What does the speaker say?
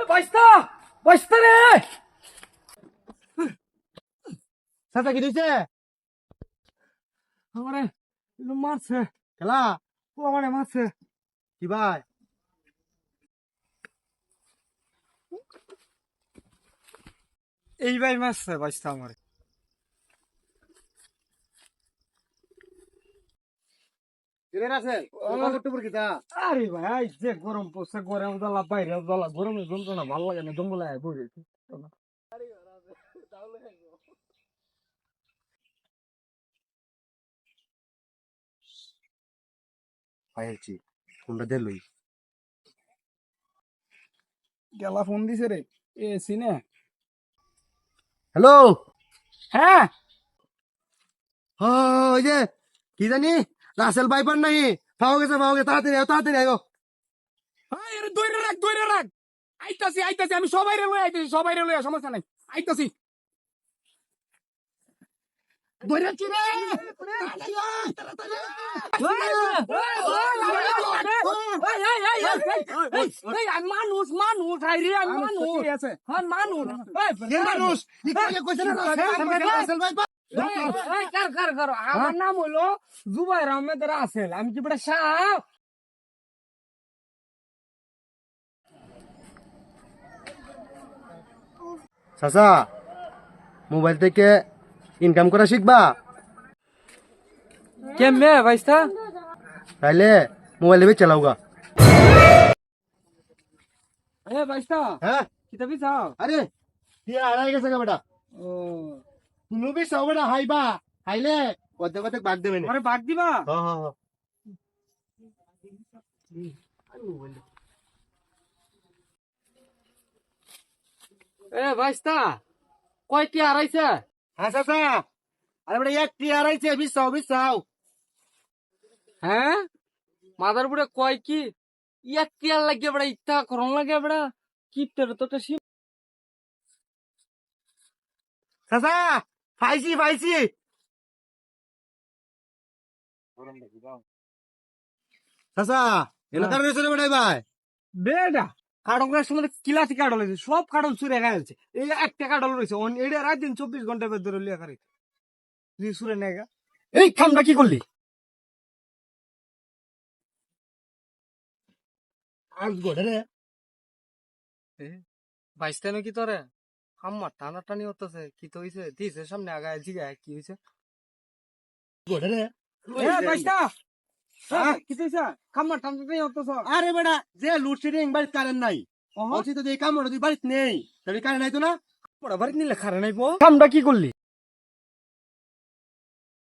বাইস্তা বাইস্তা রে চাচা কি দিছে আমারে মারছে খেলা ও আমারে মারছে কি ভাই এই ভাই মারছে বাইস্তা আমারে আরে ভাই যে গরম পড়ছে গরম জ্বালা বাইরে জ্বালা গরমে যন্ত্রণা ভালো লাগে না জঙ্গলে বসে পাইছি ফোনটা দে লই গেলা ফোন দিছে রে এ সিনে হ্যালো হ্যাঁ ওই যে কি জানি রাসেল ভাইপার নাই পাওয়া গেছে তাড়াতাড়ি আয় আরে দইরে রাখ আইতাছি আমি সবাই রে লই আইতাছি সবাই রে লই সমস্যা নাই আইতাছি দইরে চিরে মানুষ মানুষ আইরে মানুষ হ্যাঁ মানুষ মানুষ রাসেল ভাইপার আমার নাম হলো জুবাইর আহমেদ রাসেল আমি কি বড় সাপ চাচা মোবাইল থেকে ইনকাম করা শিখবা কেমনে ভাইস্তা তাইলে মোবাইল দেবে চালাওগা এ ভাইস্তা হ্যাঁ কিতাবি চাও আরে তুই আড়াই গেছে বেটা ও তুমি বি চাও বেটা হাইবা হাইলে অর্ধেক বাদ দেবে আরে বাগ দিবা এ ভাইস্তা কয়টি আড়াইছে হ্যাঁ চাচা আরে বেটা একটি আড়াইছে বিশ চাও হ্যাঁ মাদার বুড়ে কয় কি ইয়াক কি আর লাগে বড়া ইত্তা করন লাগে বড়া কি তোর তো চাচা পাইছি চাচা এলাকার রয়েছে রে বেটাই ভাই বেডা কাডলের সময় কিলাতি কাডল আছে সব কাডল চুরে গেছে এই একটা কাডল রয়েছে এটা রাত দিন 24 ঘন্টা ধরে লিয়া করে তুই চুরে নেগা এই কামটা কি করলি আজ গোড়ে রে বাইশটা নাকি তোরে আমার টানা টানি হতেছে কি তো হইছে দিছে সামনে আগায় জিগায় কি হইছে গোড়ে রে বাইশটা কি হইছে কামার টানা টানি হতেছে আরে বেটা যে লোডশেডিং বাড়িতে কারেন্ট নাই অচি তো এই কাম তুই বাড়িতে নেই তাহলে কারেন্ট নাই তো না পড়া বাড়ি নিলে খারে নাই কামটা কি করলি